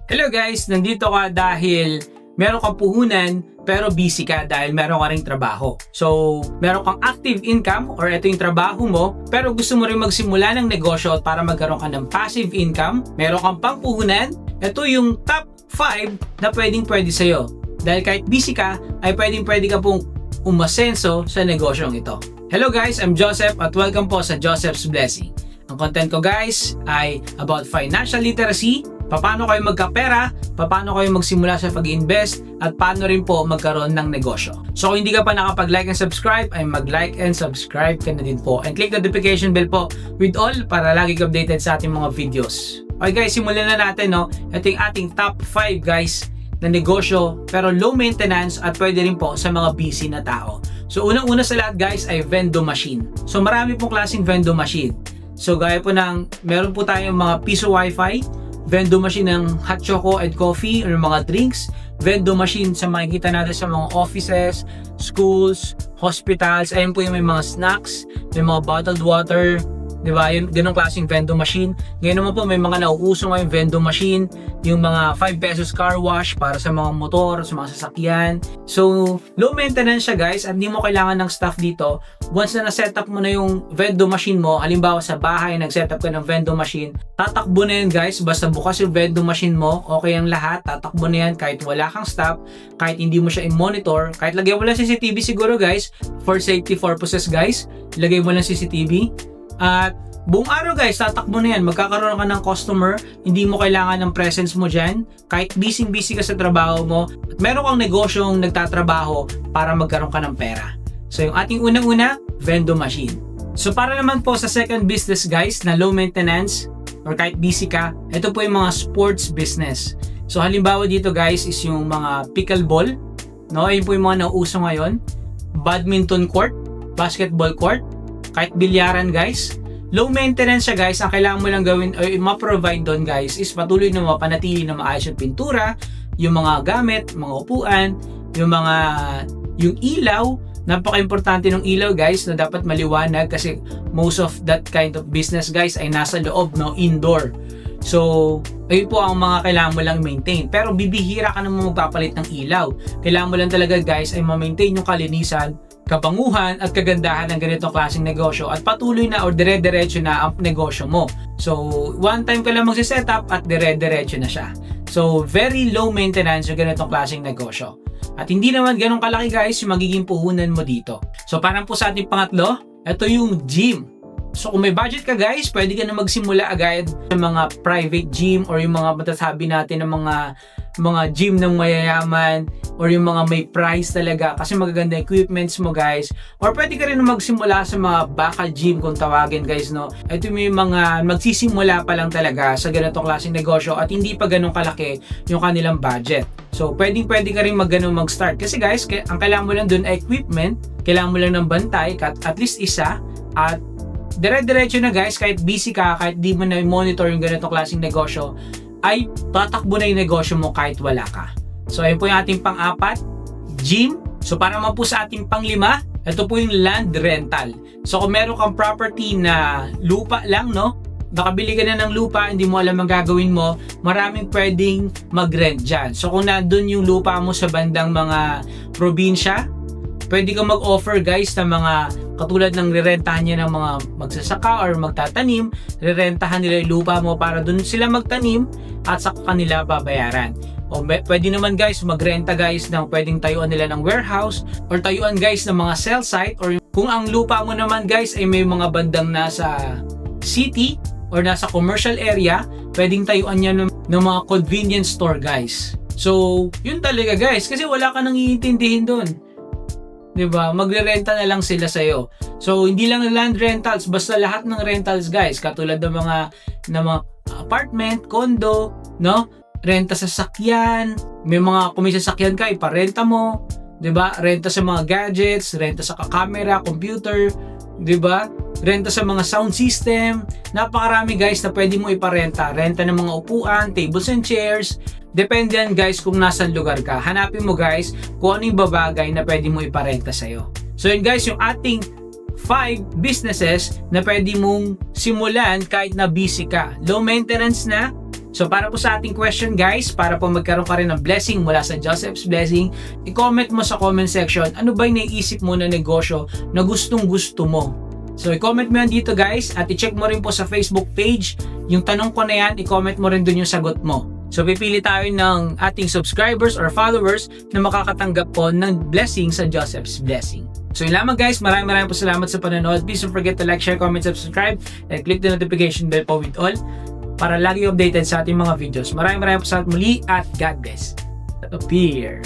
Hello guys, nandito ka dahil meron kang puhunan pero busy ka dahil meron ka ring trabaho. So, meron kang active income or ito yung trabaho mo pero gusto mo rin magsimula ng negosyo para magkaroon ka ng passive income, meron kang pangpuhunan, ito yung top 5 na pwede sa'yo. Dahil kahit busy ka, ay pwede ka pong umasenso sa negosyong ito. Hello guys, I'm Joseph at welcome po sa Joseph's Blessing. Ang content ko guys ay about financial literacy, paano kayo magkapera, paano kayo magsimula sa pag-invest, at paano rin po magkaroon ng negosyo. So kung hindi ka pa nakapag-like and subscribe, ay mag-like and subscribe ka na din po. And click the notification bell po with all para lagi ka updated sa ating mga videos. Okay guys, simulan na natin. Ito yung ating top 5 guys na negosyo pero low maintenance at pwede rin po sa mga busy na tao. So unang-una sa lahat guys ay vending machine. So marami pong klaseng vending machine. So gaya po ng meron po tayong mga piso wifi, vending machine ng hot choco and coffee or mga drinks, vending machine sa makikita natin sa mga offices, schools, hospitals. Ayun po yung may mga snacks, may mga bottled water, di ba? Yung ganong klaseng vending machine. Ngayon naman po may mga nauuso ngayong vending machine, yung mga 5 pesos car wash para sa mga motor, sa mga sasakyan. So, low maintenance siya guys at hindi mo kailangan ng staff dito. Once na na-setup mo na yung vending machine mo, halimbawa sa bahay, nag-setup ka ng vending machine, tatakbo na yan guys, basta bukas yung vending machine mo, okay ang lahat, tatakbo na yan kahit wala kang staff, kahit hindi mo siya i-monitor, kahit lagay mo lang CCTV siguro guys, for safety purposes guys, lagay mo lang CCTV, at buong araw guys, tatakbo na yan, magkakaroon ka ng customer, hindi mo kailangan ng presence mo dyan, kahit busy ka sa trabaho mo, at meron kang negosyong nagtatrabaho para magkaroon ka ng pera. So yung ating unang-una, vending machine. So para naman po sa second business guys na low maintenance or kahit busy ka, ito po yung mga sports business. So halimbawa dito guys is yung mga pickleball, no? Yun po yung mga nauuso ngayon, badminton court, basketball court, kahit bilyaran guys. Low maintenance siya guys, ang kailangan mo lang gawin o ma-provide doon guys is patuloy na mapanatili na maayos yung pintura, yung mga gamit, mga upuan, yung ilaw. Napaka-importante ng ilaw guys na dapat maliwanag kasi most of that kind of business guys ay nasa loob, no, indoor. So, ayun po ang mga kailangan mo lang maintain. Pero bibihira ka naman magpapalit ng ilaw. Kailangan mo lang talaga guys ay ma-maintain yung kalinisan, kabanguhan at kagandahan ng ganitong klaseng negosyo at patuloy na or dire-diretso na ang negosyo mo. So, one time ka lang magsisetup at dire-diretso na siya. So, very low maintenance yung ganitong klaseng negosyo. At hindi naman ganun kalaki guys yung magiging puhunan mo dito. So, parang po sa ating pangatlo, ito yung gym. So, kung may budget ka guys, pwede ka na magsimula agad sa mga private gym or yung mga matasabi natin ng mga gym ng mayayaman or yung mga may price talaga kasi magaganda equipments mo guys. Or pwede ka rin magsimula sa mga bakal gym kung tawagin guys, no. Ito may mga magsisimula pa lang talaga sa ganitong klaseng negosyo at hindi pa ganun kalaki yung kanilang budget. So pwede ka rin mag-start kasi guys, ang kailangan mo lang dun ay equipment, kailangan mo lang ng bantay at least isa, at dire-diretso na guys, kahit busy ka, kahit di mo na monitor yung ganitong klaseng negosyo, ay tatakbo na yung negosyo mo kahit wala ka. So ayun po yung ating pang-apat, gym. So para naman po sa ating pang-lima, ito po yung land rental. So kung meron kang property na lupa lang, no, nakabili ka na ng lupa, hindi mo alam ang gagawin mo, maraming pwedeng mag-rent dyan. So kung nandun yung lupa mo sa bandang mga probinsya, pwede kang mag-offer guys na mga katulad ng rirentahan niya ng mga magsasaka or magtatanim, rirentahan nila yung lupa mo para dun sila magtanim at sa kanila babayaran. O pwede naman guys magrenta guys ng pwedeng tayuan nila ng warehouse or tayuan guys ng mga cell site, or kung ang lupa mo naman guys ay may mga bandang nasa city or nasa commercial area, pwedeng tayuan niya ng mga convenience store guys. So yun talaga guys kasi wala ka nang iintindihin dun. Diba? Magre-renta na lang sila sa'yo. So, hindi lang land rentals, basta lahat ng rentals guys, katulad ng mga apartment, condo, no? Renta sa sasakyan, kung may sasakyan ka, iparenta mo, diba? Renta sa mga gadgets, renta sa camera, computer, diba? Renta sa mga sound system, napakarami guys na pwede mo iparenta. Renta ng mga upuan, tables and chairs. Depende yan guys kung nasan lugar ka. Hanapin mo guys kung ano yung babagay na pwede mo iparenta sa'yo. So yun guys, yung ating 5 businesses na pwede mong simulan kahit na busy ka. Low maintenance na, So para po sa ating question guys, para po magkaroon ka rin ng blessing mula sa Joseph's Blessing, i-comment mo sa comment section ano ba yung naiisip mo na negosyo na gustong gusto mo. So i-comment mo yan dito guys at i-check mo rin po sa Facebook page yung tanong ko na yan, i-comment mo rin dun yung sagot mo. So pipili tayo ng ating subscribers or followers na makakatanggap po ng blessing sa Joseph's Blessing. So yun lamang guys, maraming po salamat sa panonood. Please don't forget to like, share, comment, subscribe, and click the notification bell po with all para lagi updated sa ating mga videos. Maraming po salamat muli at God bless. Appear.